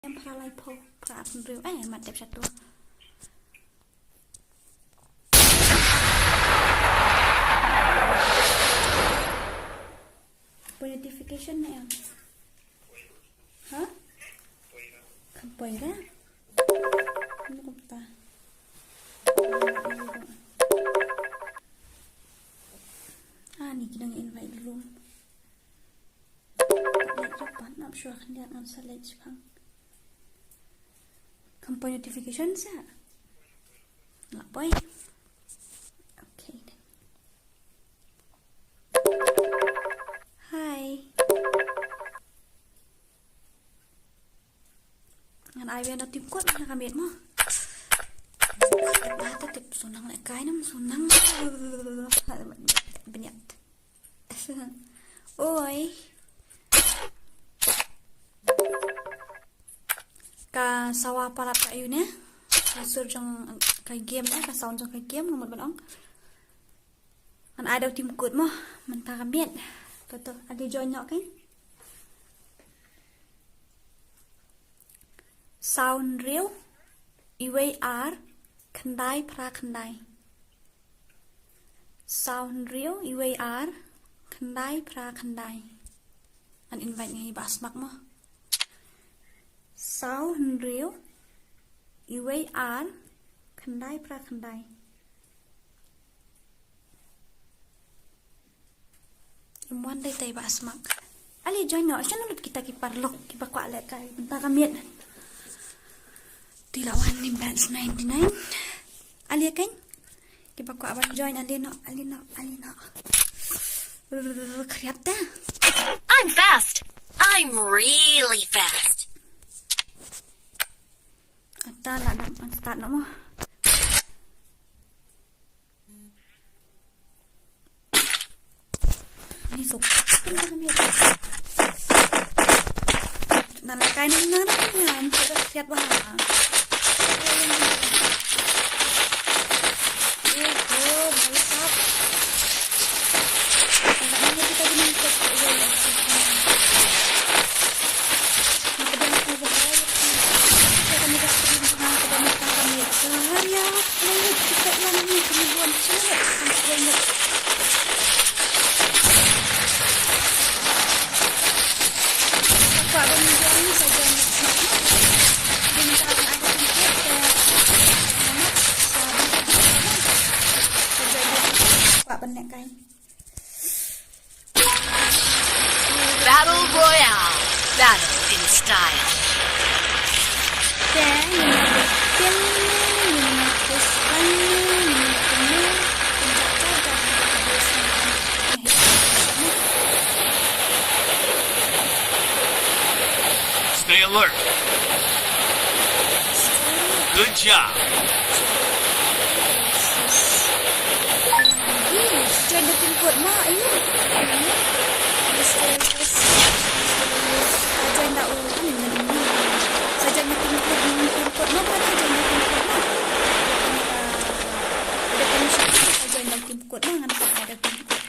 Em pralai po pra real mat đẹp satu. Notification na em. Hả? Không quay ra. Ano ko ta? Ni kinang invite room. Like your pan, I'm sure kan dia on select pang. Company notification sa. Nggak boy. Okay then. Hi. Ngan ai về nó tìm quất là cảm biết mà. Ba tiếp sunang lại cái nó sunang. Banyak. Oi. Ka sawa para tayo ne. Kasur jong kai game ka sound jong kai game nomor balong. Kan ada tim kut mo, mentah kambiet. Betul, ada join nyok kan? Sound real, IWR, kendai pra kendai. Sound real, IWR, kendai pra kendai. An invite ngai basmak mo. Sound real, IWR, kendai pra kendai. Imuan day tay basmak. Ali join no, siya nulot kita kiparlok, kipakwa alek kay benta kamiet. Tilawan ni Bands 99. Ali kan? Kipakwa abang join ali no. Kriap ta. I'm fast. I'm really fast. Ata la na start na mo. Ni sok. Nalakay na yan. Kriap ba? Battle Royale. Battle in style. Stay alert. Good job. Join the team kuat mah ini. Join dah kan ini. Saja ni team kuat mah kan join the team kuat mah. Ada permission join the team kuat mah kan ada team kuat.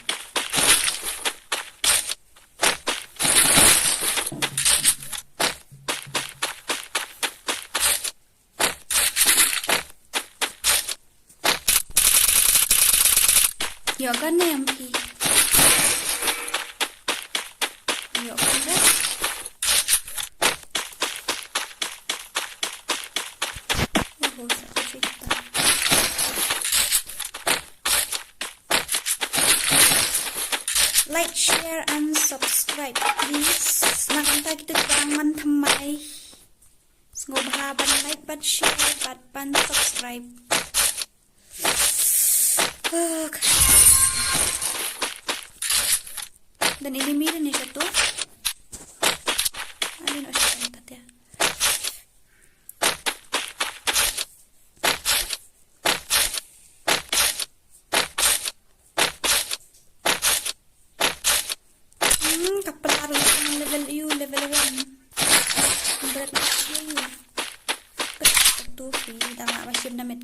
Yo kan MP. Yo kan dah. Oh, satu cerita. Like, share, and subscribe, please. Nakanta kita tangan thamai. Ngobha ban like, ban share, ban subscribe. Okay. Dan ini mirip nih satu. Ini nggak usah angkat ya. Kapelar level U, level 1. Berat sekali. Betul sih, dah nggak masih namit.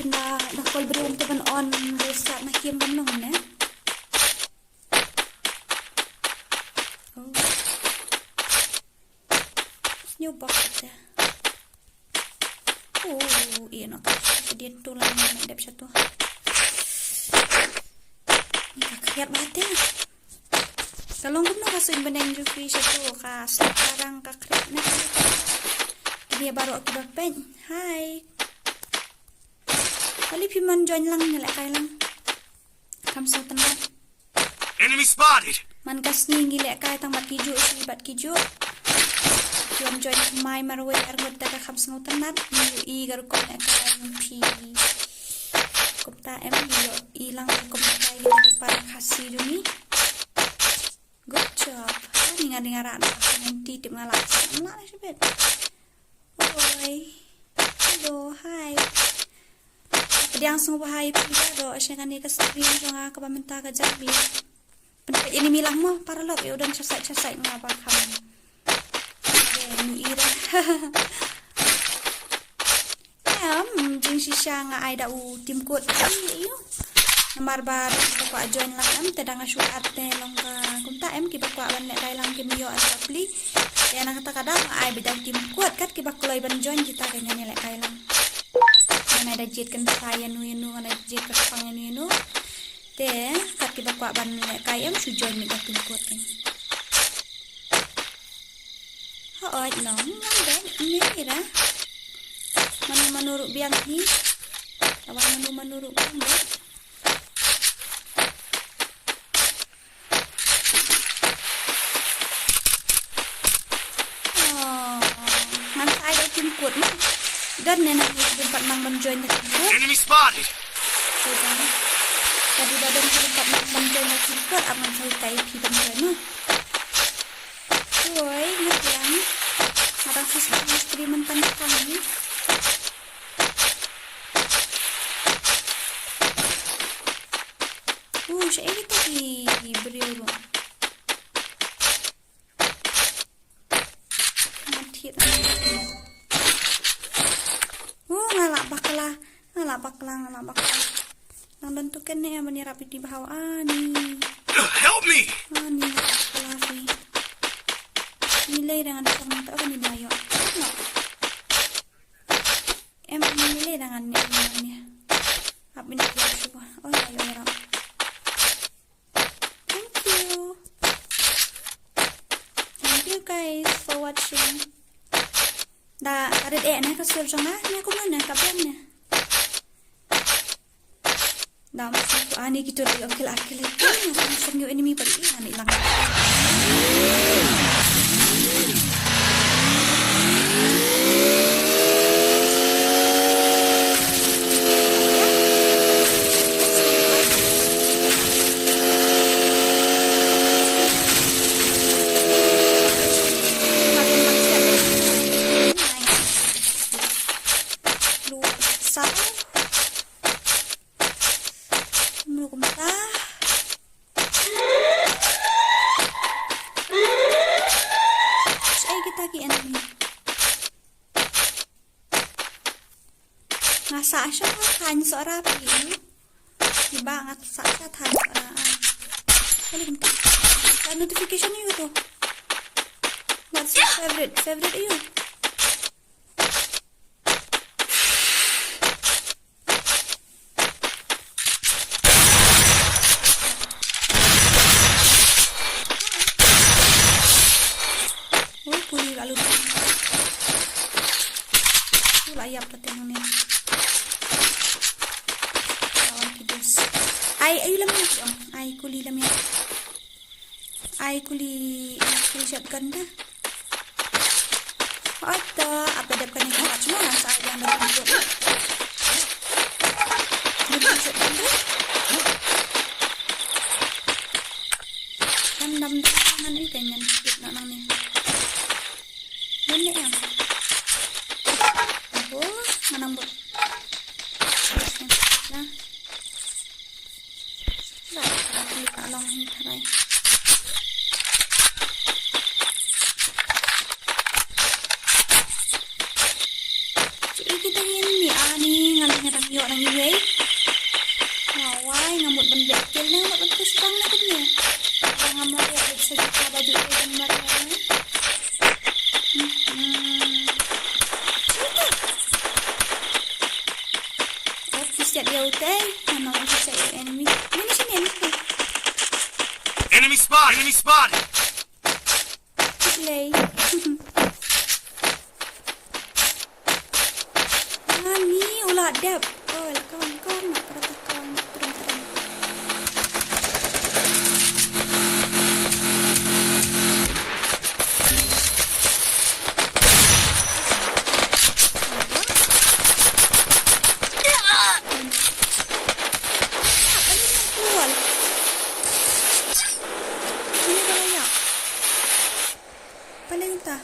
Na call beri untuk on restart na game banong na. Nyoba kita. Iya nak. Dia tu lah yang ada satu. Ini kekayat banget ya. Kalau kamu kasuin benang juga satu kas sekarang kakret nak. Dia baru aku dapat. Hai. Kali piman join lang nilai kay lang. Kamsa tanat. Enemy spotted! Man kas ni ngilai kay tang bat kijo si bat kijo. Yung join mai marwe argot ta kamsa tanat. I garu ko na kay yung pi. Kumta yo ilang kumta kita di para kasih dumi. Good job. Ni ngadingaran ang titip nga laksa. Mala na siya bet. Oi. Hello, hi. Jadi langsung bahaya pula do asya kan ni kasari so nga kapamenta ka jabi. Penpat ini milang mo para lo ya udah casai-casai ngapa kamu. Ni ira. Jing sisya nga ay da tim code iyo. Namar bar ko join lang am tada nga suat te long ka kumta kiba ko ban nek kay lang kimiyo at apply. Ya nang kata kada ay bidang tim code kat kiba ko ban join kita kanya nilai kay lang. Ada jet kan saya nu ada jet kan pang nu te kat kita kuat ban kayam sujon mi kat kuat kan ha no ada ini kira menurut biang ni awak menurut biang man saya tim kuat mah dan nenek tempat nang menjoin ke timur. Enemy spotted! Jadi badan tempat nang menjoin ke timur aman saya kai pi menjoin no. Woi, ngetiang. Orang istri mentang-mentang ni. Saya kita di beriuru. Mati. Ngalak bakla. Nang bentukan ni yang rapi di bawah ani. Help me! Ani bakla nilai dengan teman tak akan dibayar. No. Nilai dengan ni. Apa ni dia cuba? Oh ya. Thank you guys for watching. Da ada ni kasur jangan ni aku mana kapan ni. Da masuk ani gitu lagi akil itu langsung yo enemy balik ani lang. Ngasa siya kan seorang api. Diba ngat sa siya tan seorang. Balik mo. Notification niyo to. What's your favorite? Favorite you? Oh, puli lalu. Layap pateng ni. Ay lam ya. Ay kuli lam ya. Ay kuli shotgun dah. Atau apa dah kan ni kat semua saya yang dah buat. Ni shotgun dah. Kan dam tangan ni dengan sikit nak nang ni. Ini yang. Oh, mana buat. Nah. Long taray. Kita tanya ni ani ngalang nang yo nang iwe. Nawai ngamut ban bekel nang mak betul sedang nak dia. Ngamut ya sejuta baju dan marah. Enemy spotted! Enemy spotted! Play. Ni ulah dep. Oh, kawan-kawan nak perhatikan terang-terang. Keluar. Ini balaya. Paling entah.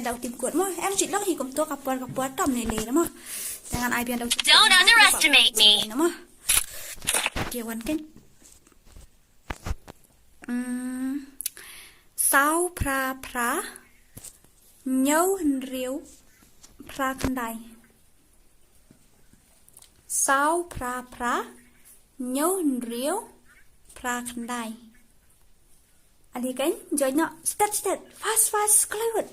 Đầu tìm cuộn mà em chị lắc thì cũng tua cặp quạt tầm này lề đó mà jangan ai biar đầu Don't underestimate me. đó mà kiểu quán kinh sao pra nhâu riêu pra kendai sao pra nhâu riêu pra kendai adi kan join no step fast clever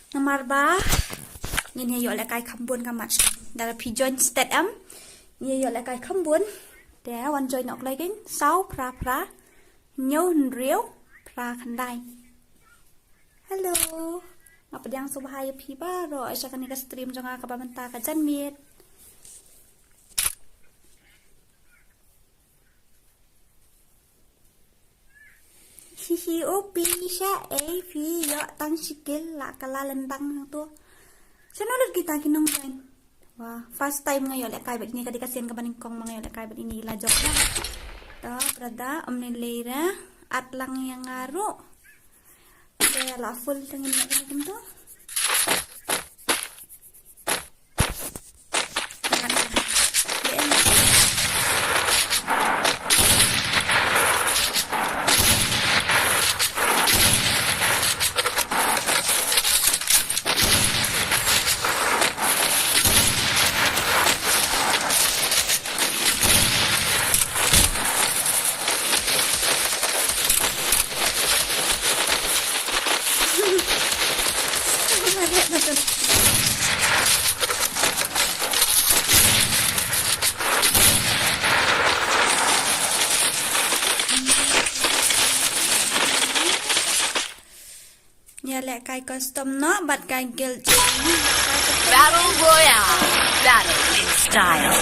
Nomor ba, ini yo lekai kambun kamat. Dari pigeon state ini yo lekai kambun. Dia wan join nok lagi. Sau pra nhau riu pra kandai. Hello, ngapa yang subhaya pi baro? Aisyah kan ikas stream jangan kabamenta kajan miet. Hihi opi sya fi yo tang sikil la kala lendang tu. Sana ulit kita kinong kain. Wah, first time ngayon lek kai bet ni kadi kasihan kabaning kong mga lek kai bet ini la jok na. Ta prada amne leira at lang yang ngaro. Kaya la full tengin na ini tu. Lek kai custom no but kai guild Battle Royale. Battle in style.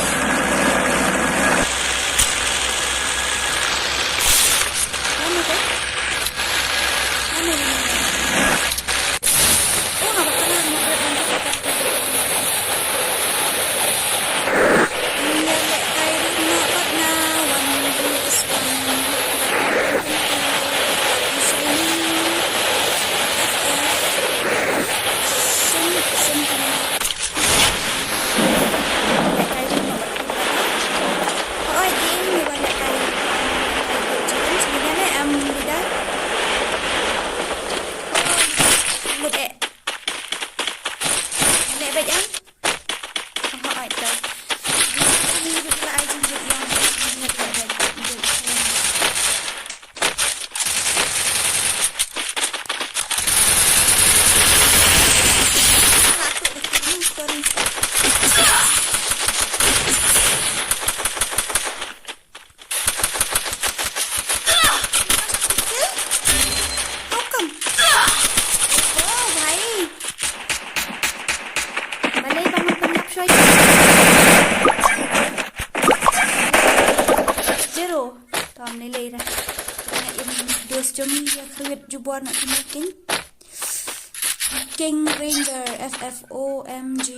King Ranger FFOMG.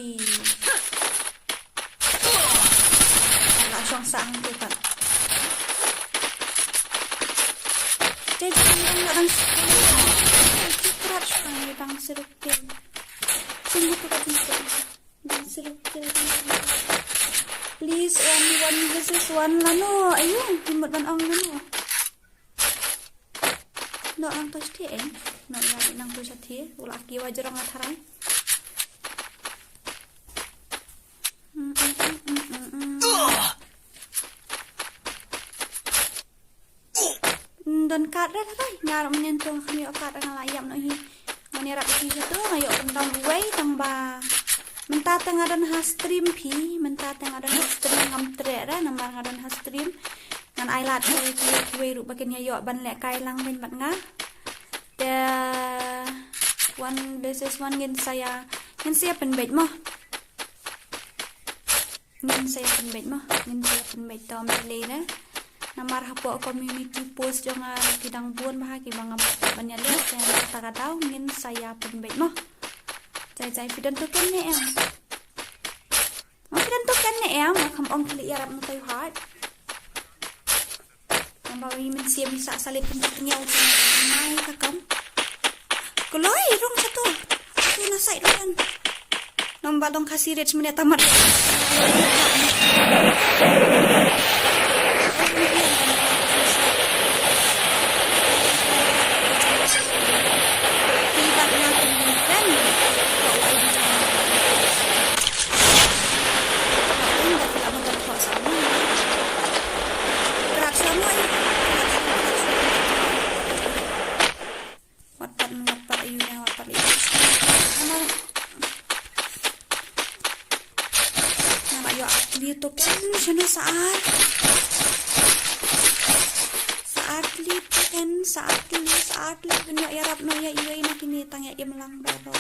Langsung sang tu kan. Jadi orang crash kan bang serukil. Sungguh tu kan bang serukil. Please one versus one lah no. Ayun, timot ban ang no. No ang to sti no ya nang to sathi ula ki wajar ang atharai. Dan kat dah thôi, ngarap menyentuh kami okat dengan layam no hi. Menirap iki tu ngayo tentang way tamba. Mentah tengah dan stream pi, mentah tengah dan stream ngam tre ra namar ngadan stream. Ngan ailat kai ki ru bakin yo ban lek kai lang ben bat nga. The one this is one ngin saya penbait mo. Ngin saya penbait mo, ngin saya penbait to mele na. Namar hapo community post jangan kidang buon bahagi bang banyak lihat yang kata tahu ngin saya penbait mo. Cai fidan tu kan ne em. Fidan tu kan ne em, kam ong kli arab no tayo heart. Bawi min siam sa salit pentingnya mai kakam. Kuloi rong satu. Aku nasai kan. Nomba dong kasih rich menit tamat. Dito kan siya na saat liit no yarap no ya iway na kinitang ya im lang baro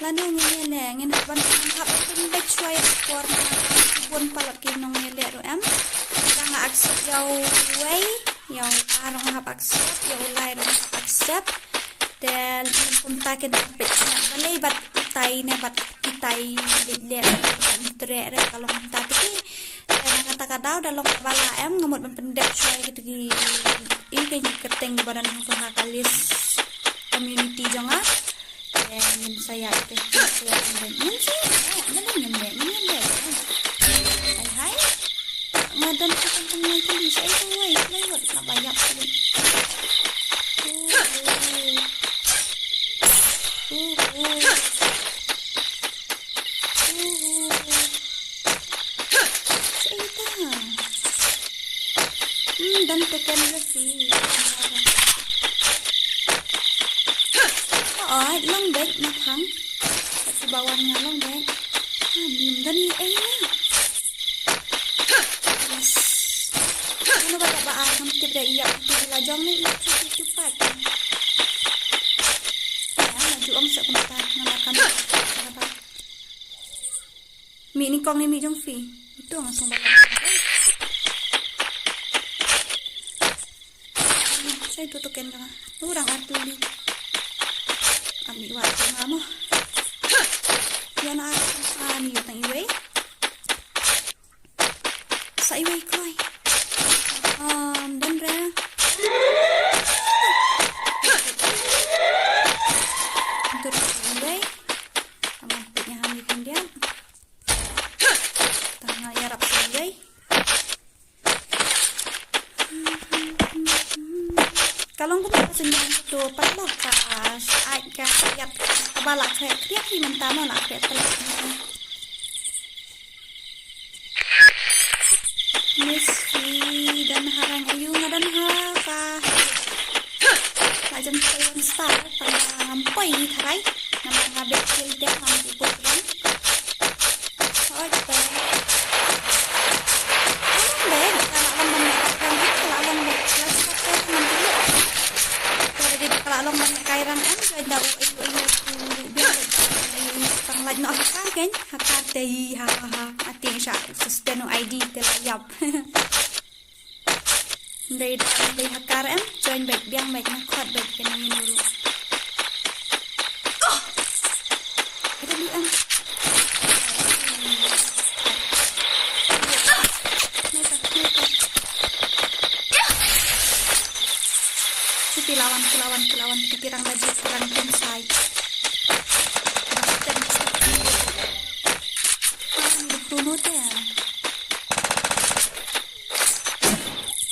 lano ngene ngin ban hap pun back choy for bun palat kinong ngele ro em nga accept yaw way yaw arong hap accept yaw line accept then punta ke dapat balay bat tay na bat kitay le tre kalau punta ti kata daw dalong bala em ngamot ban pendek choy gitu gi ini keteng badan hang kalis community jonga dan saya itu saya ingin sih mana hai ngadan tentang lagi saya itu lewat nak banyak sekali dan tekan lagi long bed na thang sa bawang nga long bed dim dan ay yes ano ba ba ang tibda iya pila jong ni cepat ya maju ang sa kumata ngalakan mi ni kong ni mi jong fi itu langsung bawang saya tutukin ka urang atuli ambil waktu kamu yan ani yung iway sa iway koy dan re untuk iway tampaknya hamil dia tengah yarap sa iway kalau aku bisa senyum itu perlu kas agak siap balak kayak kriak di mentama lah kayak telat Misfi dan harang ayu ngadan haka lajan sayon star pada ngampai tharai nama ngabek kilde ngampi putran oke Kalong man kairan em daw biar pang laj no kan hakatay ha ati ni siya. Suspend ng ID telayap. Dari hakaran, join back biang baik nak kuat baik kena minuru. Ada biang. Kilawan pikirang lagi kurang inside. Tunut ya.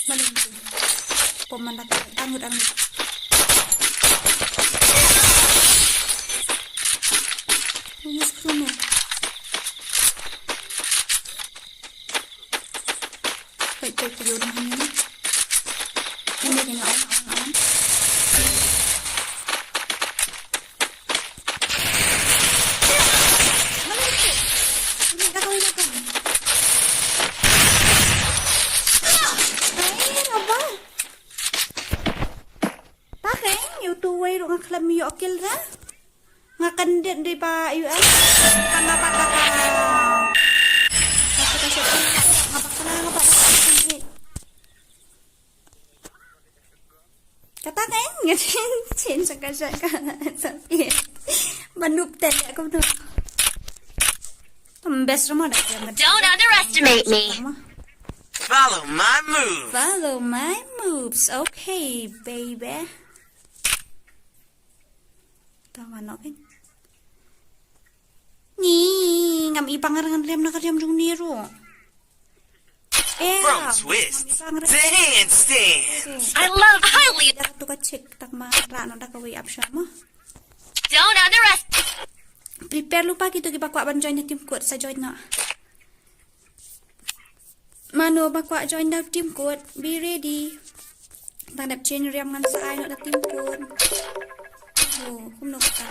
Balik. Pemandat angut. Punya skrunya. Baik video ini. Ini dengan awan. Klam yo okil ra ngakan det di pa UN ngapa kata kan ngatin sakasa tapi manup tel aku tu best rumah dah. Don't underestimate me. Follow my moves. Okay, baby. Tama na kan? Ni ngam ipangarangan rem na karyam jung niro. Front twist. Handstand. I love highly. Dah tu ka check tak mara no dah ka way up siya mo. Don't underestimate. Prepare lupa gitu kita bakwa ban join na team code sa join na. Mano bakwa join na team code. Be ready. Tang dap chain rem ngan sa ay no na team code. Oh, kumno ka.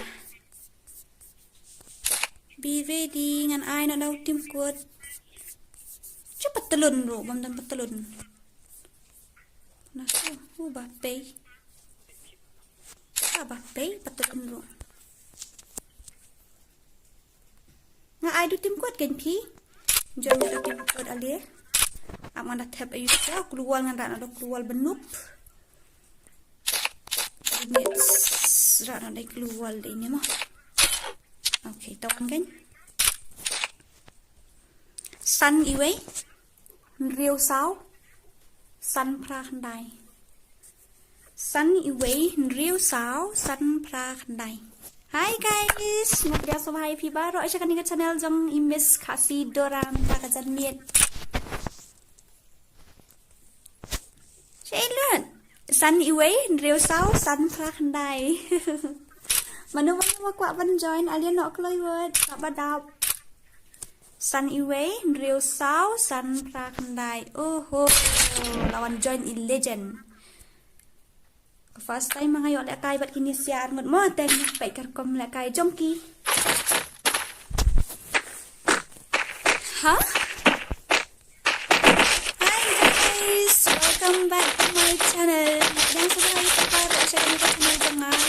Be ready ngan ay na daw team code. Cepat telun bro, bam dan petelun. Nasa, ba pay. Ba pay petelun bro. Nga ay do team code kan pi. Join na team code ali. Amanda tab ayu sa keluar ngan ra na keluar benup. Rana dai keluar ini mah. Okay, tahu kan? Sun iwe, riu sao, sun pra khandai. Sun iwe, riu sao, sun pra khandai. Hi guys, một đeo số 2 phía ba rồi cho kênh channel trong Miss Kasi Doran ta cả dân miệt. Chơi luôn. Sun iwe, riu sao, sun pra khandai. Mana kuat ban join alien nak keluar word tak badap. Sun iwe, riu sao, sun pra khandai. Oh, lawan join in legend. First time mga yuk lekai bat kini siar ngut mo teng baik kerkom lekai jongki. Huh? Hi guys, welcome back to my channel. Yang sudah terbaru saya di channel jangan.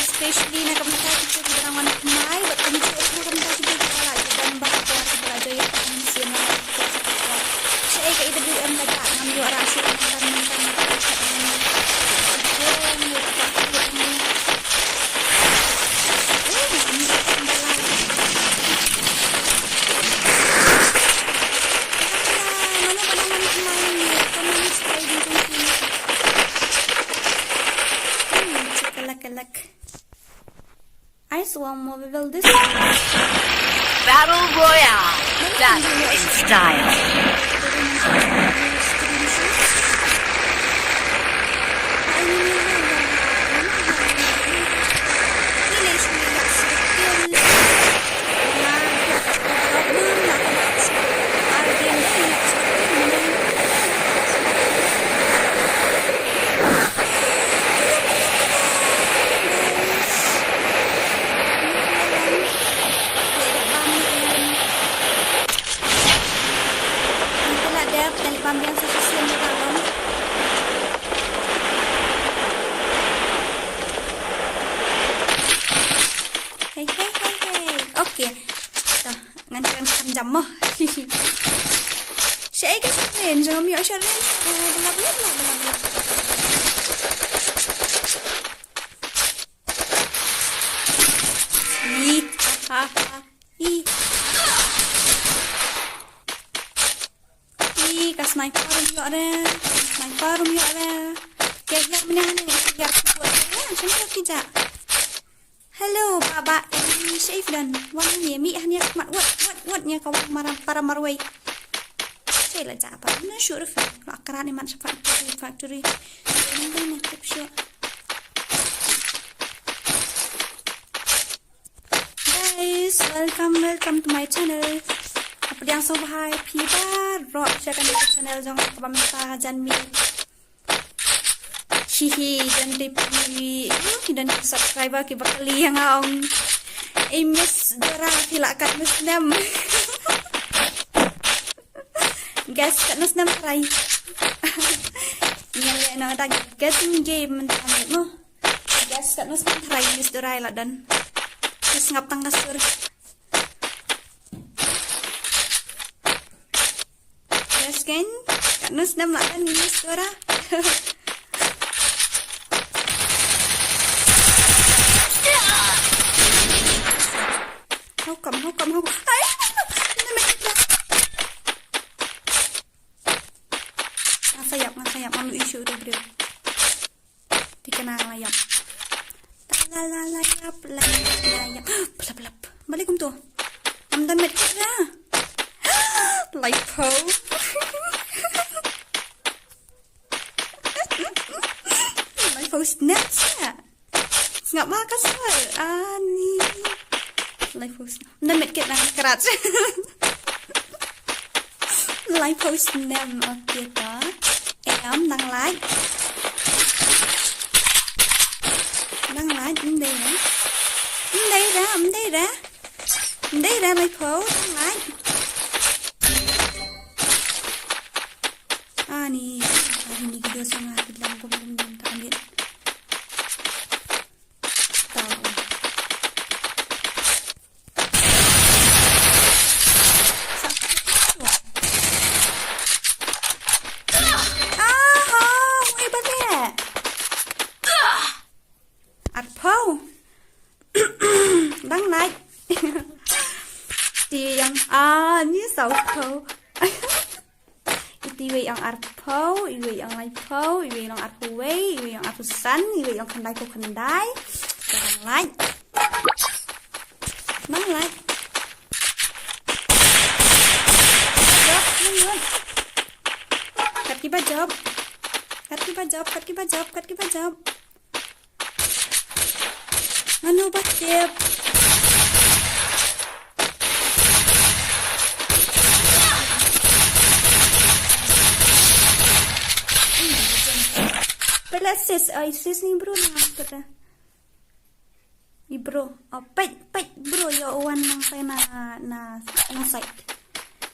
Especially na kamusta kita di rawan kumai bat kami cuba kamusta kita lagi dan bahkan belajar yang siapa. Saya ke IWM lagi ngambil rasa dan one more we will this Battle Royale. Battle in style. Oke, ngan jam mah. Shake it in, so I'm your share. Blah blah blah blah blah. Ha ha. Ka sniper yo ada. Sniper yo ada. Kayak mana ni? Kayak kuat. Macam tidak. Hello, Baba. Ini safe dan. Wang ni mi hanya mat wat nya kau marah para marway. Saya lah apa? Nak sure fi. Lakaran ni mat factory. Ini ni tip sure. Guys, welcome to my channel. Apa yang so bahaya pibar rock jangan di channel jangan apa minta jangan mi hihi dan di dan subscriber ki bakali yang ang miss dora hilakat muslim guys kat muslim try yang nak ada guessing game mentamit mo guys kat muslim try miss dora lah dan ngap tang kasur. Yes kan? Karena sedang makan ini suara. Hukam. Hai. Sayap malu isu tu bro. Dikenal layap. Layap. Pelap. Balik tu. Amdan met kita. Lipo. Lipo snaps ya. Ngap makan sel. Ani. Lipo. Amdan met kita kerat. Lipo snap okey ta. Em đang like. Đang like đây ra mấy phố đang like. Ni ini video sangat bilang belum tak ambil. Tahu. Đang like. Thì yang như sáu khâu. Iwi yang arpo, iwi yang lipo, iwi yang arpuwe, iwi yang arpusan, iwi yang kendai. Jangan like. Nang like. Job. Kat kiba job. Ano ba tip? Sis ni bro na kata. Bro, pet bro yo one nang saya na site.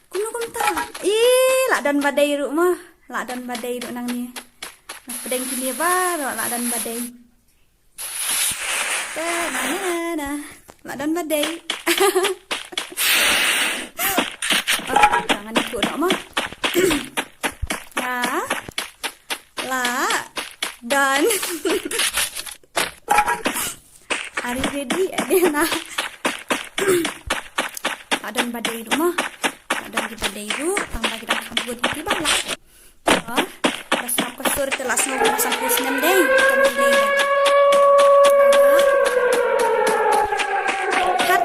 Kuno ta. Lak dan badai ru mah. Lak dan badai ru nang ni. Nak pedeng kini bar lak dan badai. Lak dan badai. Jangan ikut nak mah. Dan are you ready? Adena adan badai rumah adan di badai ru tambah kita sambut di bawah basta kasur telas no sampai senam deh kemudian cut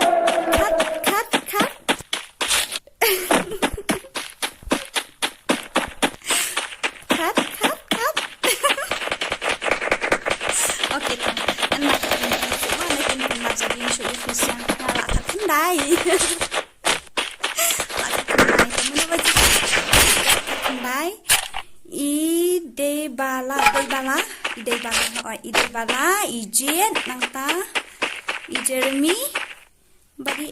Kendai. Kendai. Ide bala, ijen nangta, Jeremy, badi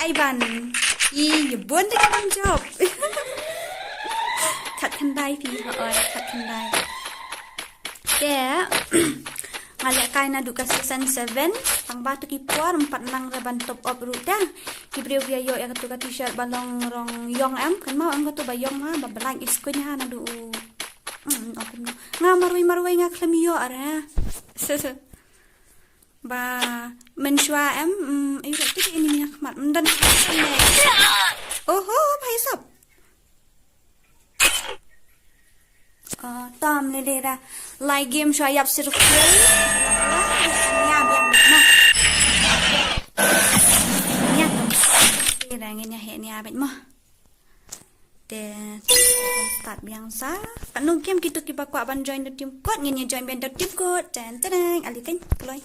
Ivan, nyebun dengan job. Kat kendai pi, kat kendai. Ya, Ngalak kain na duka season 7 pang batu kipuar 4 nang raban top up ruta kibriu biayo ya katu t-shirt balong rong yong am kan mau am katu bayong ha babalang iskunya ha na du aku nga marui nga klamiyo ara ba menshwa am ayo tu ini minyak mat dan oho bhai sab Tom lele ra like game shwa yap sir khul ya biang na ya lele ngenya he ni abet mo de start biang sa panu game kitu kiba kwa ban join the team code ngenya join ban the team code dan tadang alikan kloi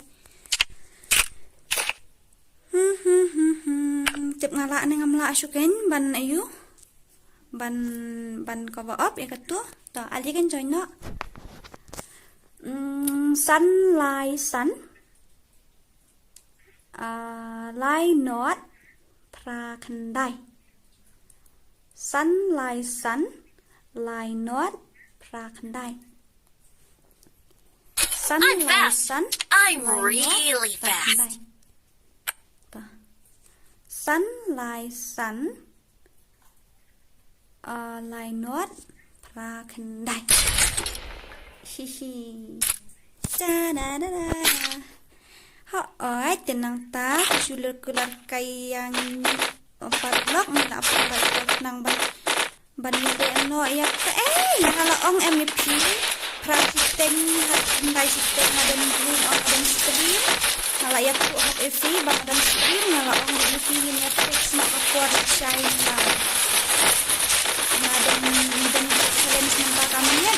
tip ngala nang amla asuken ban ayu ban cover up ya katu to ali kan join no sunlight sun light not pra khandai sunlight sun light not pra khandai sunlight sun I'm really fast. Sunlight sun light not pra khandai hihi da da da da ha oi tenang ta suler kular kayang empat blok mana apa baik nang ban no ya kalau ong MVP pra sistem khandai sistem ada blue on dan stream kalau ya ku hot FC bang dan stream kalau ong MVP ini fix nak kuat shine lah dan challenge nampak kami ya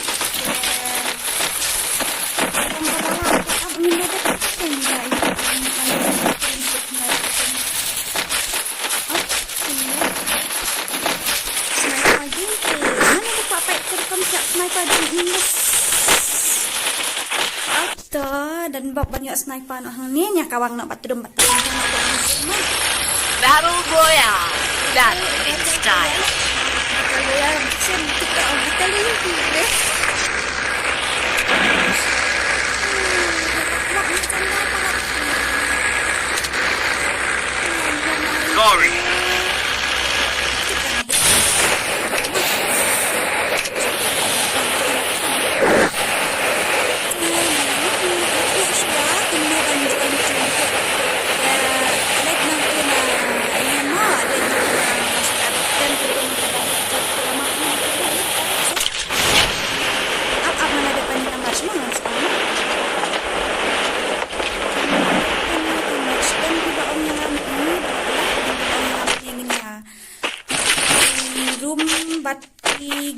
dan bab banyak sniper nak ni nya kawang nak patrum Battle Royale. Battle in style. Sorry.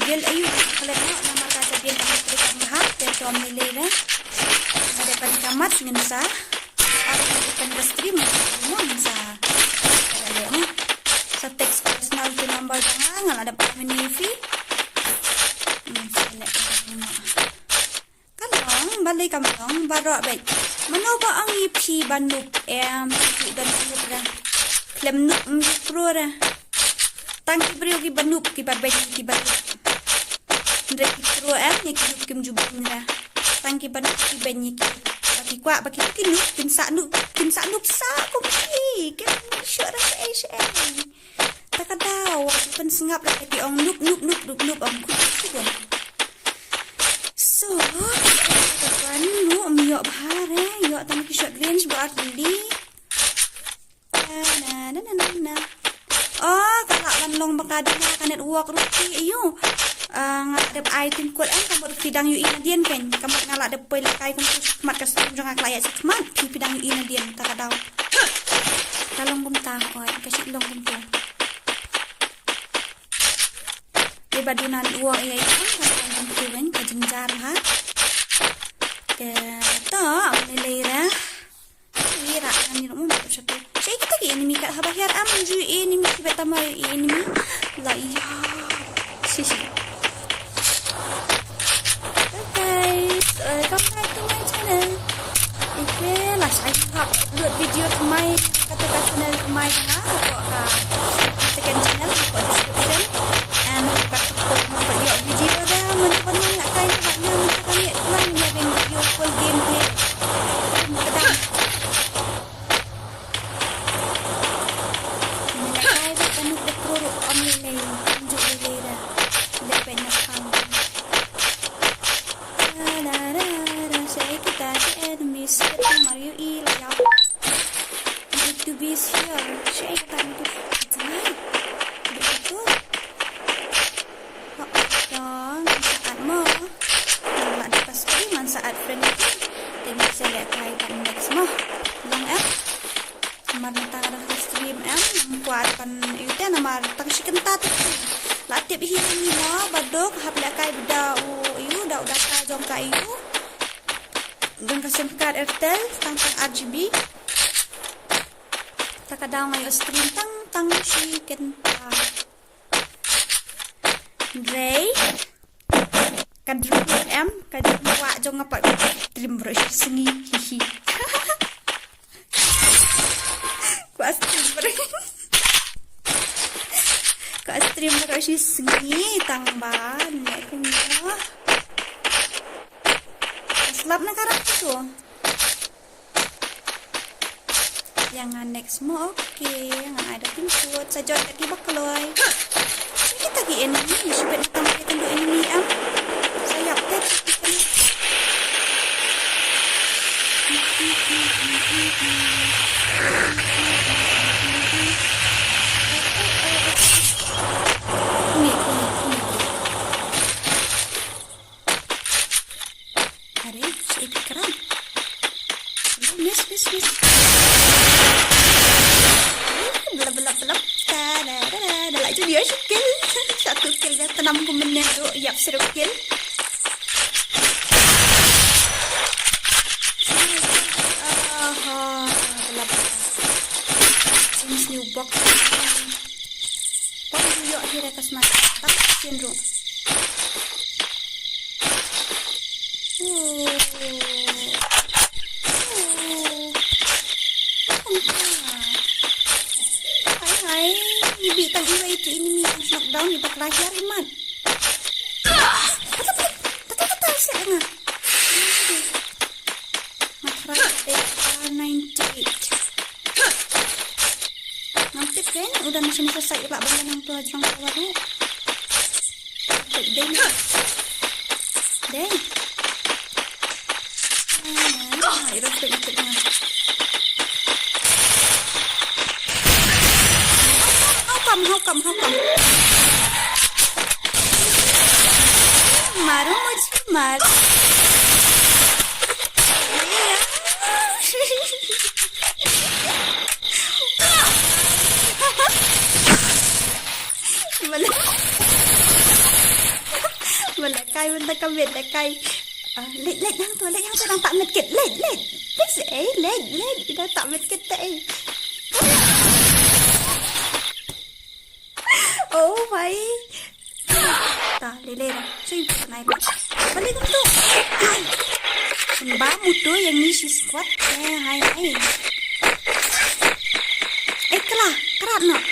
Gel ayu kalau nama kata dia tak terlihat bahak dan suam lele ada pada kamat ngensa ada stream semua ngensa ada sa text personal tu number jangan ada pada menu fee kalau balik kampung baru baik mana ba ang IP banup dan pro klem nup pro ra tangki brio ki banup ki babek ki banup Ndreki pro ni kim jubin ra tangki banup ki benyi ki bagi kwa bagi kinu kim sa nup sa ko ki kim syara sa takadaw pen singap ra ki ong nup ong ku so kan nu miyo bahare yo tan ki short range buat beli na kalau lanlong bakadang kan network rupi iyo ngadep item code kamu pidang yu inadian kan kamu ngalak de poil kai kamu mat ka stream jang klaya sekmat pidang yu inadian takadaw talong bum ta oi kasi long bum ta di badunan uang iya kan kan ka jenjar ha ke to melera ira ani mo satu saya kita ke enemy kat habahir am ju enemy kita tamar enemy la iya sisi guys welcome back to my channel okay lah saya upload video to my kata channel to my second channel for description and kata video dah mana nak kain nak kami video full gameplay lele, tunjuk lele dah. Lepet nak kang. Shake it at the enemies. Set Mario Ilya. Need to be here. Shake it at me. Tonight. Betul. Saat mo. Nang lepas man saat friend itu. Tengok saya lihat kaitan next mo. Long Namar nang stream kuatkan itu namar tang chicken tatu. Latip hilang mo badok hapla kai beda iu dah ka jom kai iu. Dan SIM card Airtel tang RGB. Takadaw ngayon stream tang chicken ta. Dre kadru kadru wa jong ngapa stream bro sengi hihi. Kuas stream bro. Kuas stream bro sengi tang ban nek punya. Slap na karak tu. Yang next mo okay, yang ada timput saja tadi bakaloi. Kita lagi enemy, sebab nak tambah kita duk enemy Saya update Ni. Hari, saya keram. Miss. Belap. Dah laju dia kill. Satu kill dah tenam ku menit tu. Yap, seru kill. Belap. Jenis new box. Pon yuk akhirnya atas mata. Tak cenderung. Ibig tang iwa itu ini knockdown ibak lahir iman. Kata saya nga. Matras 98. Nanti kan udah macam selesai ibak benda nang tua jong baru. Deng. Itu betul. How come? Maru mujhe mar. Kai benda kabet kai. Lek yang tu đang tak medkit. Lek. Dah tak medkit tak. Oh my. Tak lele dah. Saya naik. Balik tu. Bamu tu yang ni si squad. Hai. Kerat nak.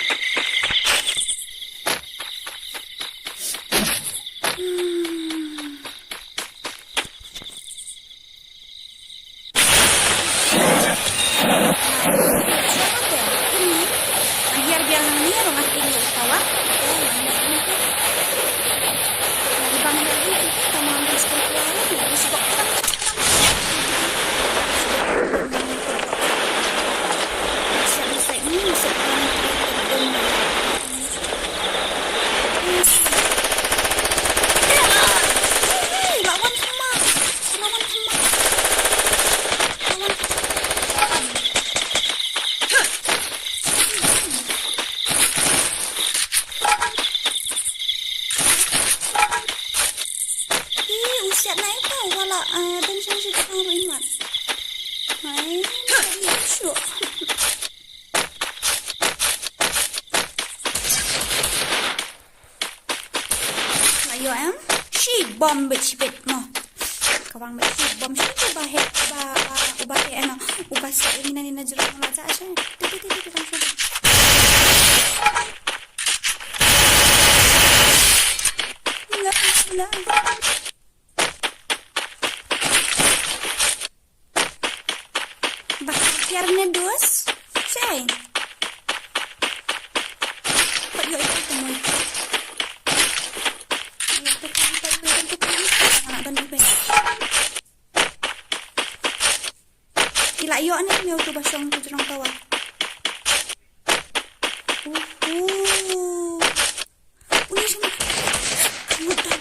Bom bit mo. Kawang bit bom siya ubah ubah sa ini na jero na sa siya. Titi langsung. La. Bakirnya dos. Say. Pag yo ito mo. lại yo nih meu tu basong tu jurang tawa. Uni sini. Mudah.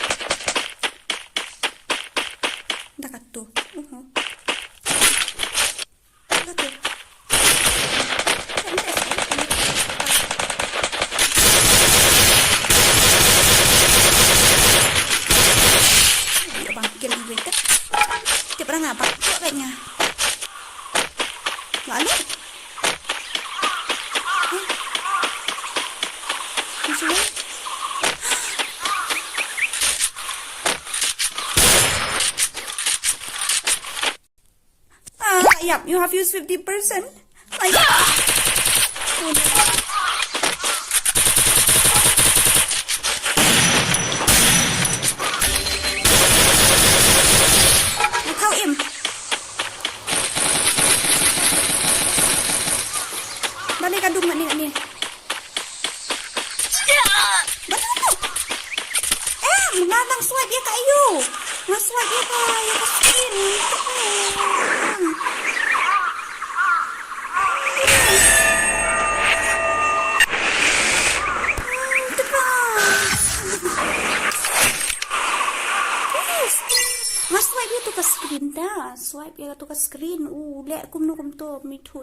Dekat tu. Dekat tu. Bangkit lebih tak. Dia pernah ngapa? Kok kayaknya. Lalu? Musuhnya? Yep, you have used 50%. Kau im. Balik kadung ni. Mengatang swipe dia kat you. Nge-swipe dia kat screen. Swipe dia tu ke screen dah. Swipe dia tu ke screen. Lihat kum tu mitu.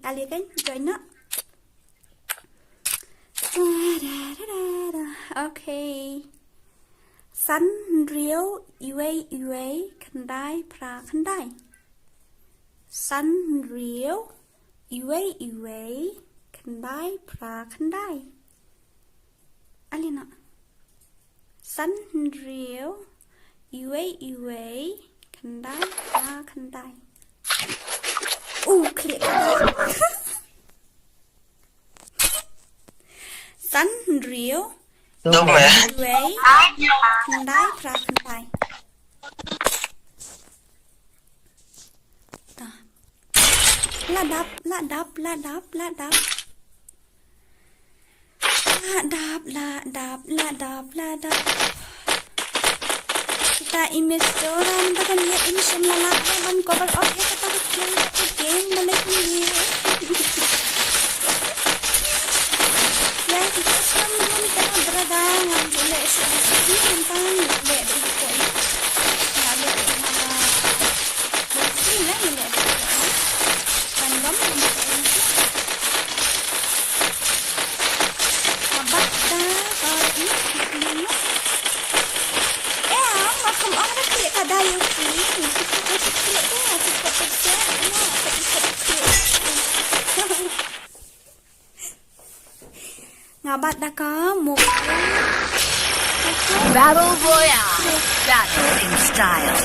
Ali kan join nak. Okay. San Rio Yue Kandai Pra Kandai. San Rio Yue Kandai Pra Kandai. Ali nak. San Rio Yue Kandai Pra Kandai. Klik. San Rio Yue Kandai Pra Kandai. Ladap. Kita image orang bahkan lihat image yang lalapan cover off ya kata game balik ni. Ya kita semua kita berada ngambil sesi tentang lihat itu poin. Ngambil sini lah lihat. Random abad dah kalau ini. Macam orang klik kada yang sini. Kita klik dah cepat persen. Ngabat dah kamu. Battle Royale. Battle in style.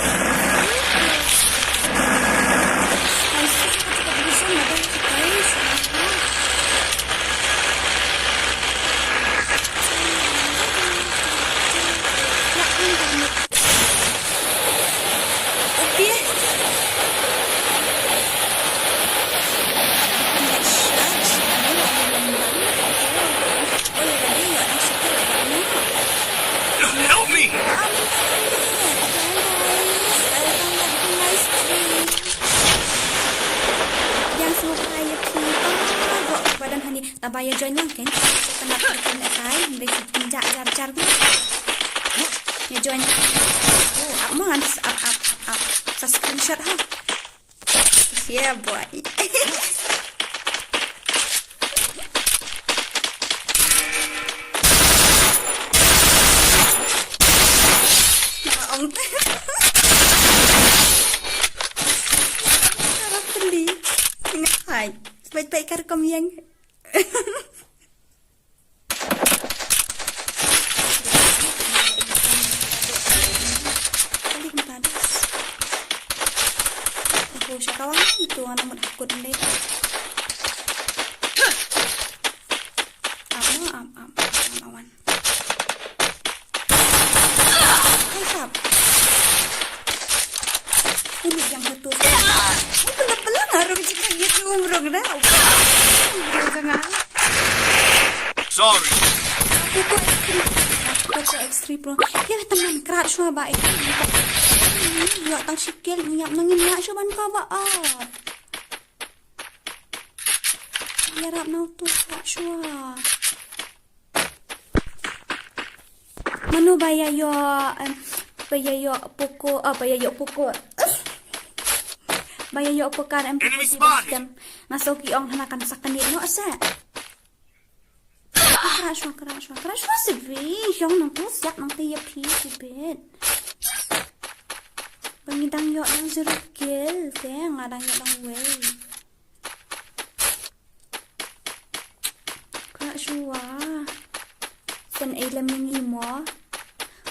Help me! Yang suka ya kita badan hani tabaya join lang kan kena kena kai dari pinjak jar ya join mau harus up sa screenshot ha yeah boy baik-baik rekam yang siya kawan itu anak mo takut ulit awan ay sab ulit yang betul pala harap jika gitu umrong na Sorry. Aku ke ekstrim pro. Ya teman kerat shua ba itu. Ya tang sikil nyap nangin nak shua ban ka ba ah. Ya rap nau tu kerat shua. Manu baya yo poko baya yo poko. Baya yo pokan am system. Masuk ki ong hanakan sakan ni no asa. Keras shua sebi, yang nang tu siap nang tiap pi sibet. Bangidang yo nang zerukil, teh ngadang yo nang way. Keras shua. Sen ilam yang imo.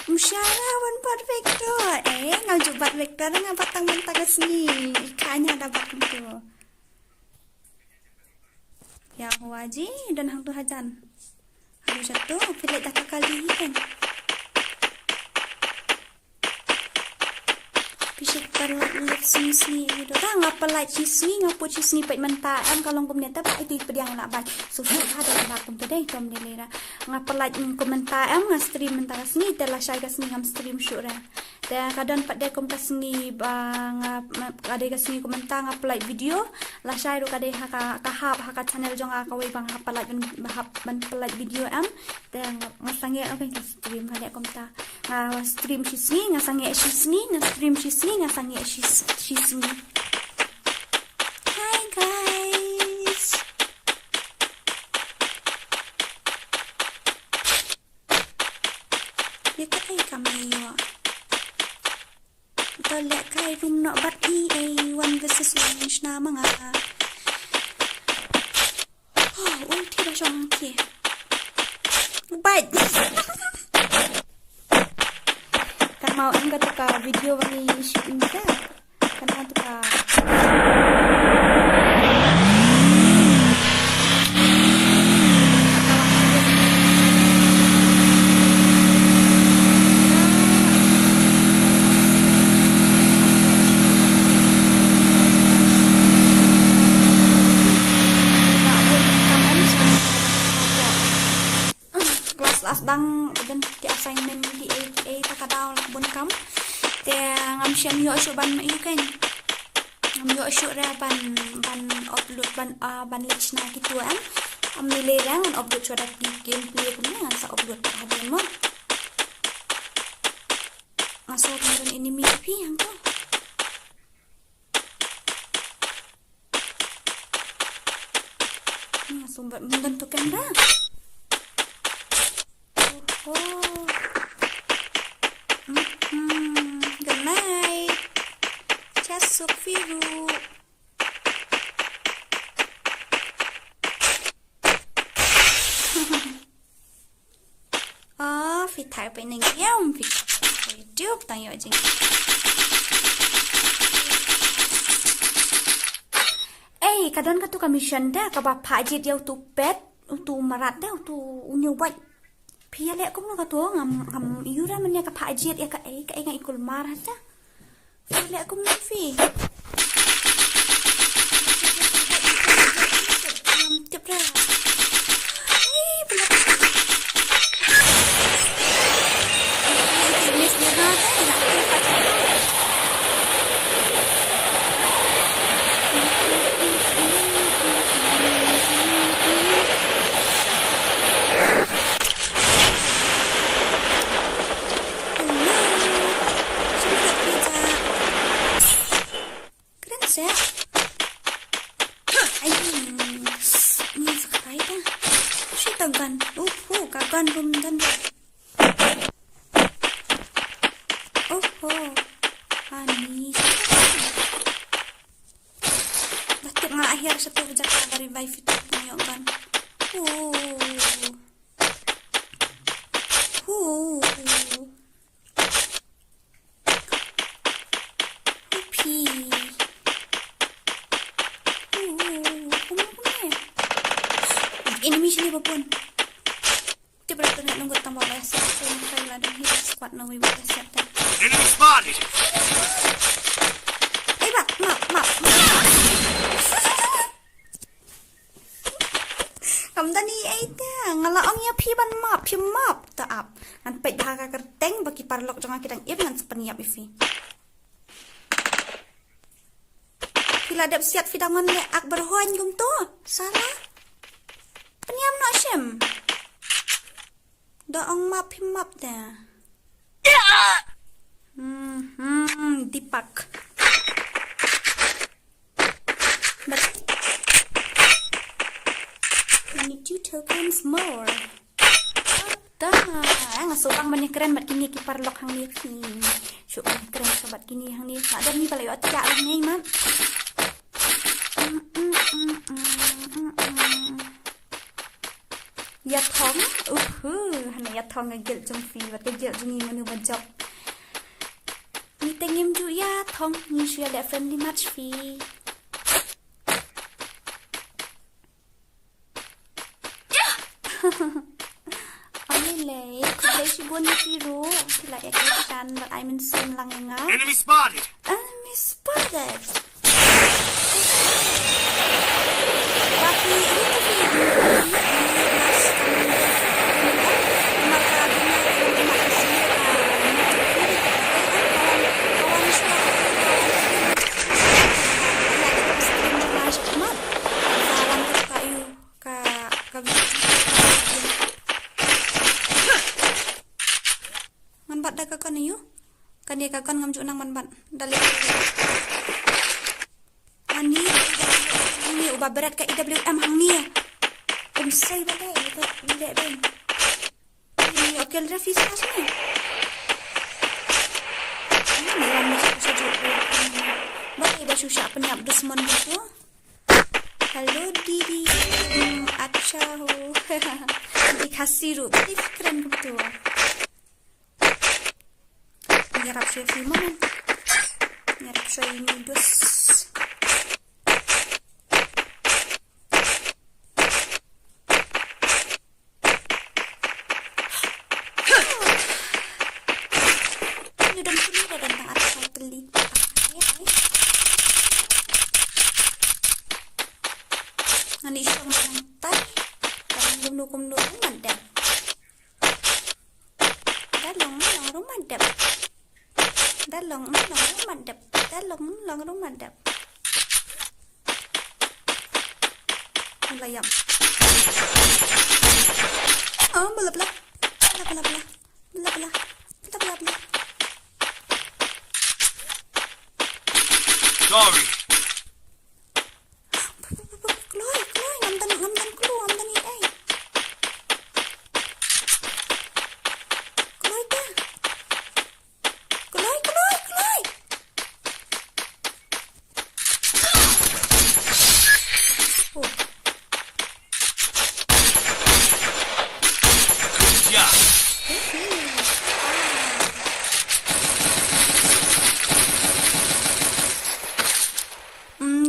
Musyarawan perfecto. Ngaju bat vektor nga batang mentag sini. Ikanya dapat itu. Ya waji dan hang tu hajan. Harus satu pilih dah kali kan. Pisik perlat sini gitu. Dah ngapa like sini ngapu sini pait mentah am kalau kemudian tak itu pediang nak ban. Susah ada bakum tu deh jom dilera. Ngapa like komentar am stream mentah sini telah saya sini ngam stream syura. Dan kadang pak dia kom sini bang ada sini komentar ngapa like video lah saya ru kadai haka channel jong akawai bang ngapa like ban like video am dan ngasange apa stream kada komentar. Stream sini ngasange sini stream sini ngasange sini. Hi guys. Ya kai kami yo. Lihat kai room nak bat EA 1 versus 1 na mga ulti dah syong ki baik kan mau enggak tuka video bagi shooting ka kan tuka dang dan di assignment di A takadaw bun kam te ngam siam yo syu ban yu kan ngam yo syu ra ban upload ban lech na gitu am nilai lang upload surat di gameplay ko na sa upload pa hadin mo masuk meron enemy pi hang to ni sumber membentuk kamera. Good night. Casuk Firu. Fit thảiไปหนึ่งเยี่ยมfitไปจุ๊บตั้งอยู่จริงkadang ka tu commission dah ka ba pajit yau tu pet tu marat dah tu unyu bai Pia lek kum ka to ngam yura man ya ka phajiet ya ka ngai ikul mar ha Pia lek kum fi tip ra kagan rum dan ani batik nga akhir sa to jaka dari revive ito niyo kan enemy sini popon berarti nak nunggu tambah biasa saya kailan dan hit squad na we biasa dan enemy spotted map kamdan ni ai ta ngalaong ya pi ban map ta up. Ngan pet dah ka kerteng bagi parlok jangan kita ip ngan sepeniap ifi. Kila dap siat fidangon le ak berhoan gum tu. Salah. Peniam no syem. Daong map himap dah. Dipak. But I need 2 tokens more. Dah, ngasukang mana keren mat kini kipar lok hang ni. Syuk keren sobat kini hang ni. Nak ada ni pala yo tiak lah ni mat. Ya thong, hana ya thong ngegel jong fi, wat kegel jong ni manu bajok. Ni tengim ju ya thong, ni share that friendly match fi. Oleh, kau si buat ni biru, sila ekran, but I'm in sim lang nga. Enemy spotted! Enemy spotted. Tapi ini tu manbat dah kakak ni yuk. Kan dia kakak ngam juk nang manbat. Dalih. Ani ni ubah berat ke IWM hang ni. Umsai balai kita bilek ben. Ni okey Rafi sini. Ni lama saja. Baik baju syak penyap dusman tu. Hello Didi. Acha ho. Dikasih ru. Ini keren betul. Nyarap saya filman. Nyarap saya ini dus. Ini dan sini ada tentang atas saya beli. Nanti isang lantai. Kalau gumno mandap. Dalong mandap. Dalong mandap. Dalong mandap. Layam. Oh, bela. Sorry. Keluar, ngamdan keluar, ngamdan ni, eh. Keluar dah. Keluar. Oh. Yeah.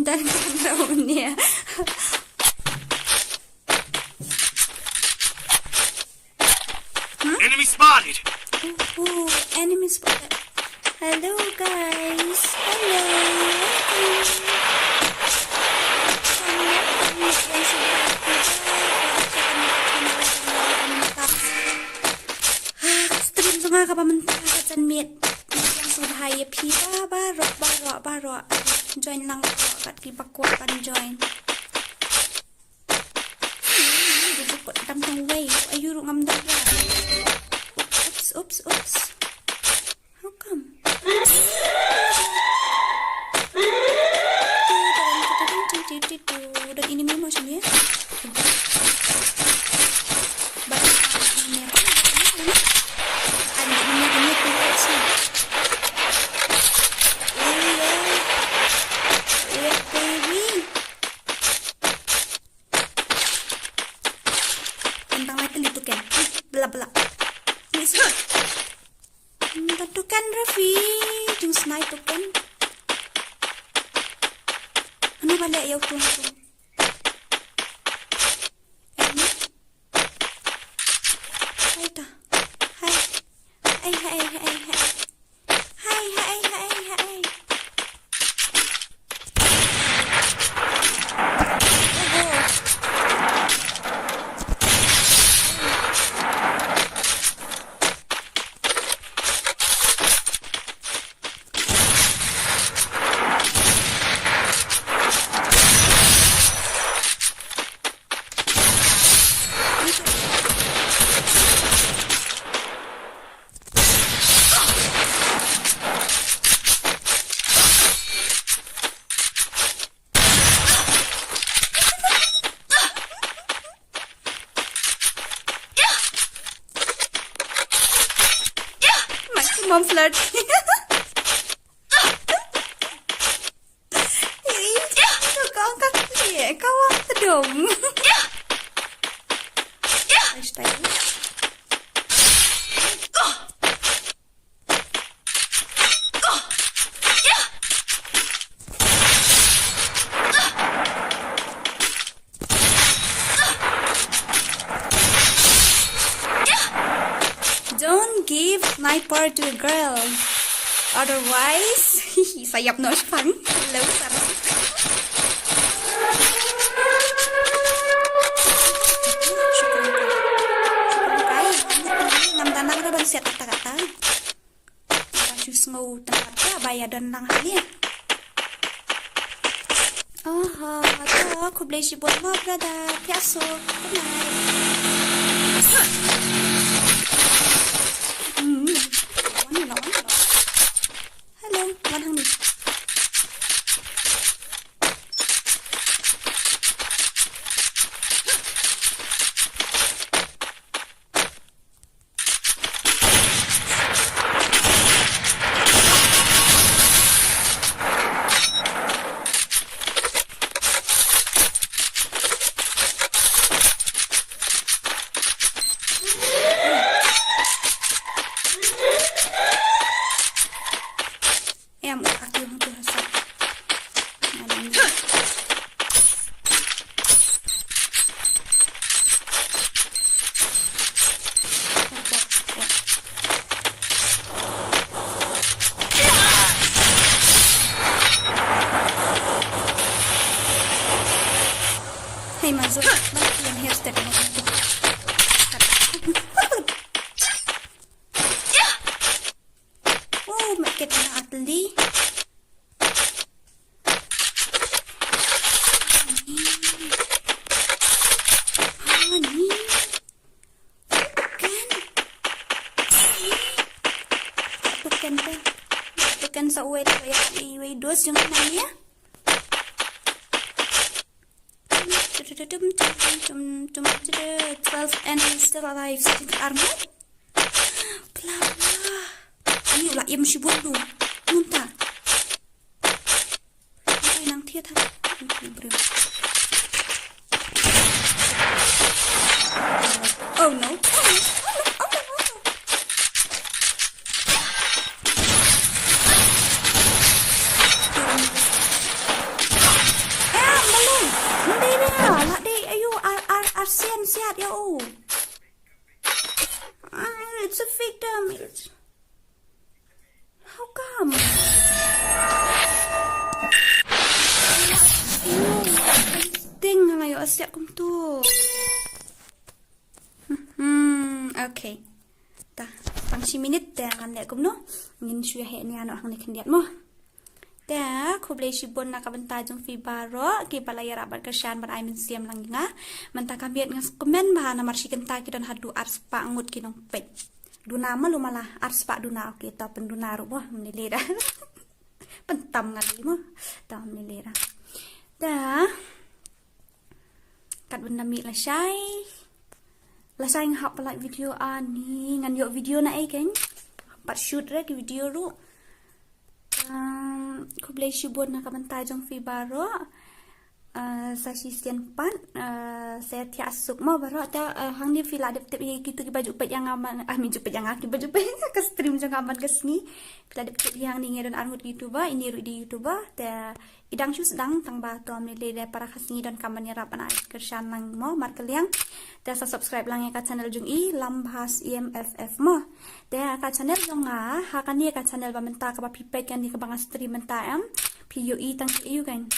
Dan daunnya. Enemy spotted! Enemy spotted. Hello guys. Hello. Stream sungai ka pamentah ka miet. Yang subhaya pita barok. Join lang kat pipakwa kan join. Duduk tentang way. Ayu ngamdak ya. Oops. How come? Dan ini memang macam ni. Bela. Ni sih. Tentukan Rafi, jeng snai tukan. Ano balik yaw tu. Ini. Hai ta. Hai. Hai. mom flirt. Kau kaki, kau apa dong? Hashtag. Don't give sniper to a girl. Otherwise, sayap no fun. Hello, Sarah. Namdana ka ba siya kata-kata? Just ngau tempat bayar dan nang hanya. Oh, aku beli si buat mo, brother. Piaso. Good night. Hello, one hundred. Aku yang biasa. Hey Mazur, balik yang hairstep ini. Oh, market na atli. Bukan sa uwi iwi dos yung kananya. 12 and he's still alive. Armor. Blah blah. Ini ulah yang si buat lu. Muntah. Ini nang tiat ha. Oh no. Siat ya it's a victim. How come? Ting ngayo siat kum tu. Okay. Ta, pang si minute ta kan liat kum no. Ngin suya he ni anak hang kan liat mo. Ta, ku boleh si bon nak bentar jong fi baro ki balayar abar kersian bar ai min siam lang nga. Menta kambiat ngas komen bahan amar si kenta ki don hadu ars pa ngut ki nong pet. Duna malu malah ars pa duna ki ta penduna ru boh menilira. Pentam ngali mo. Ta menilira. Ta. Kat benda mi la syai. La syai ngahap like video ani ngan yo video na ai kan. Pat shoot re ki video ru. Ku boleh syubur nak bentar jong fi baro. Saya sian pan. Saya tiak asuk mau baro ta hang ni fila dep gitu ki baju pet yang aman. Mi jupet yang aki baju pet ke stream jong aman ke sini. Fila dep yang ni ngeron armut YouTube ini ru di YouTube ta idang syu sedang tang ba to amne le para khasni dan kaman ya rapan ai kersan lang mo mar kaliang. Ta subscribe lang ya ka channel jong i lambhas EMFF mo. Ta ka channel jong ha kan ni ka channel ba menta ka ba pipek kan ni ka bang stream menta am PUE tang EU kan.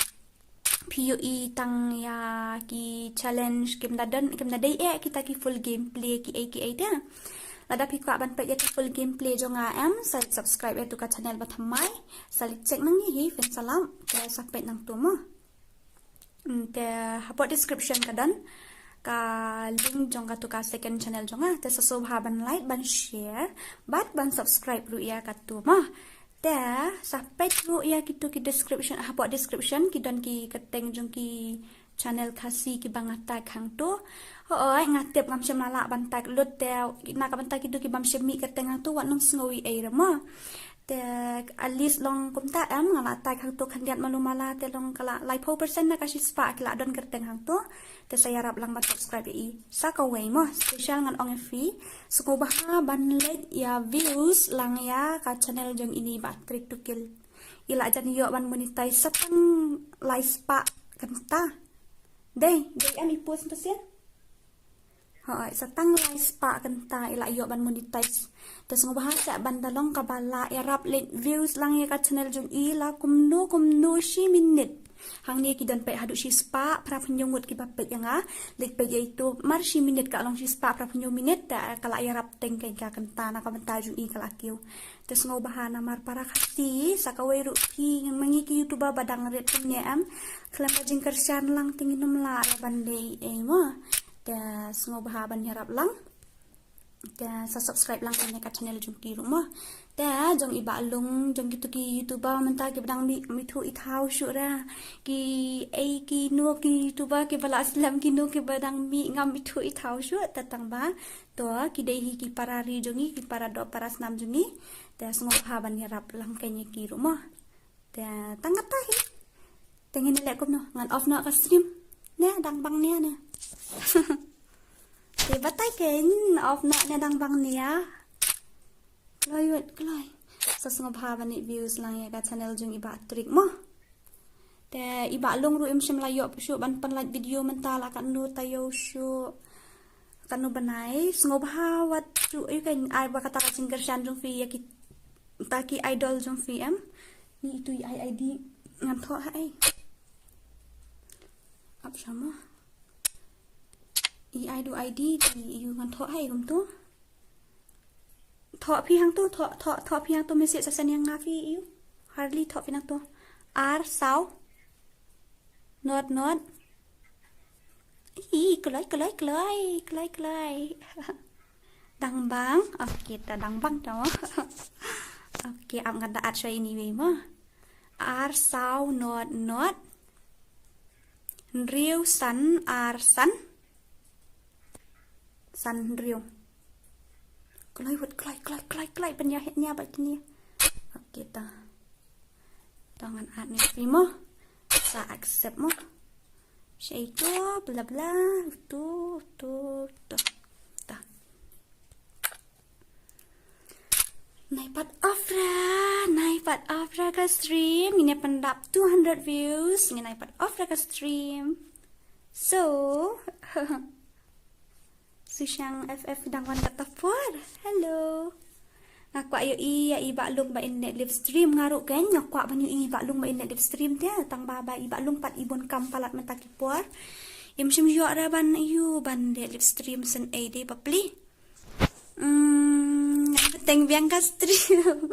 PUE tang ya ki challenge kim dadan kim dadai kita ki full gameplay ki da. Lada pi ka ban pe ya ki full gameplay jong am sa subscribe ya tu ka channel ba thamai salit check nang ni hi fin salam ta sampai nang tu mo. Ta hapot description kadan ka link jong ka tu ka second channel jong ta sasobha ban like ban share bat ban subscribe ru ya ka tu mo. Ta sampai ru ya kitu ki description hapot description ki dan ki keteng jong ki channel kasih ki bangatai khang tu oi ngatep ngam semala bantai lut tel nak bantai kidu ki bam semi ka tengah tu wat nong sngowi ai rama te alis long kumta am ngala tai khang tu khandiat malumala te long kala lai 4% na kasi spa kala don ka tengah tu te saya harap lang bat subscribe i sa ka way mo special ngan ong free suko baha ban like ya views lang ya ka channel jong ini ba trick to kill ila jan yo ban monetize satang live spa kanta dei ami post pasien hai satang live spa kanta ila yo ban monetize tas ngobahasa ban dalong kabala erap late views lang ya ka channel jong ila kumno shi minute hang ni ki dan pe hadu shi spa pra penyungut ki bapet yang lik pe yaitu mar shi minute ka long shi spa pra penyu minute ta kala erap teng kai ka kanta na ka banta jong i kala kiu tas ngobahana mar para khati sakawai rupi yang mangi ki youtuber badang ret punya am kelam jing kersian lang tinginum la bandai mo ta ngobaha ban harap lang ta subscribe lang kanya ka channel jong ki rumah ta jong iba lung jong gitu ki youtuber menta ki badang mi thu I thau syura ki ki no ki youtuber ki bala islam ki no ki badang mi ngam mi thu I thau syu tatang ba to ki dei hi ki parari jongi ki para do para snam jongi ta ngobaha ban harap lang kanya ki rumah ta tangat ta hi tengin lek kom no ngan off no ka stream ne dang bang ne ne thì bắt tay kén off nọ nè đăng băng nè kloi sa ngop ha ban views lang ya ka channel jung iba trick mo te iba long ru im sim la yo shu ban pan like video mentala kan nu tayo shu kan nu banai ngop ha wat chu I kan ai ba kata singer shan jung fi ya ki ta ki idol jung fi em ni itu id ngam tho hai ap sama ai do ID thì you ngan thọ hay không tu thọ phi hang tu thọ phi hang tu message sa sen yang nga phi you hardly thọ phi hang tu r sao not kloi dang bang okay ta dang bang đó okay am ganda at show anyway mo r sao not real san r san san riu kloi penya hetnya ba kini oke ta tangan at ni primo sa accept mo shaito bla bla tu ta naipat afra ka stream ini pendap 200 views ini naipat afra ka stream so Susyang FF dangwan kata for. Hello. Ngaku ayo iya iba lung ba in live stream ngaruk kan ngaku banyu iba lung ba in live stream dia tang baba iba lung pat ibon kam palat mentaki por. Im sim yo ra ban yu ban live stream sen ade papli. Teng biang ka stream.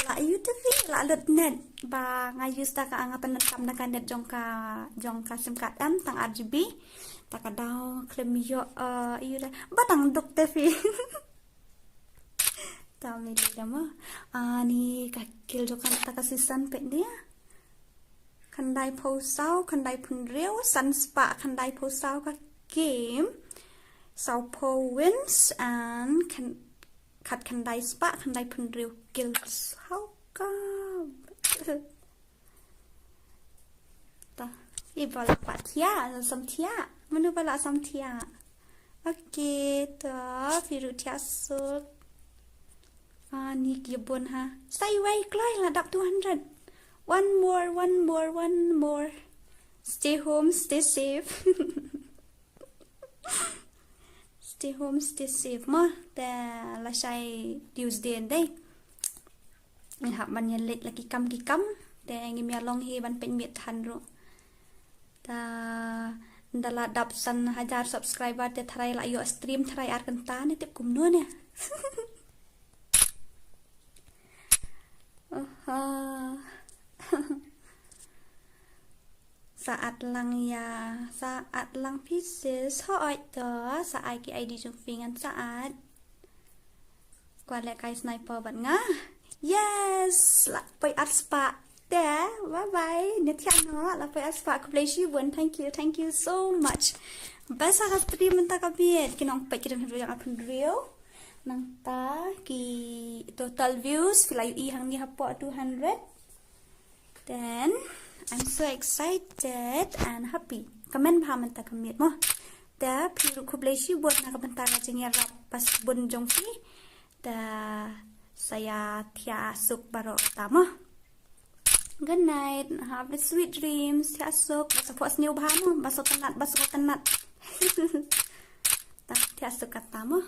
La yu tu fi la lut net ba ngayu sta ka angapan kam na kan net jongka sim card am tang RGB. Takadaw klem yo ira batang duk tefi tami lama ani kakil jokan takasisan pe dia kandai posau kandai punreu san spa kandai posau ka game sau po wins and kat kandai spa kandai punreu kills how come ta ibala patia samtia menu bala samtia okay to firu tiasut ni gibon ha stay away kloi la dap 200 one more stay home stay safe stay home stay safe ma ta la sai Tuesday day ni hab ban yan let lagi kam te ngim ya long hi ban pen miet than ro ta ndala dap san 1000 subscriber te tharai la yo stream tharai ar kan ta ne tip kum nu ne saat lang pieces hoi to saat ki ID jung fingan saat kwa le kai sniper ban nga yes la poi at spa Dah, bye-bye. Nanti anak, lepas aspak aku bless you pun. Thank you so much. Basa ka stream ta kabit kinong pa kiran yang apa drill nang ta ki total views filayu ihang ni hapo 200. Then I'm so excited and happy. Comment pa man ta kamit mo. Da piru ko bless you buat nakabanta ka jeng rap pas bun jong fi. Da saya tia suk baro tamo. Good night. Have a sweet dreams. Tia suk basa puas new bahamo baso tanat. Tak tia suk kata mo.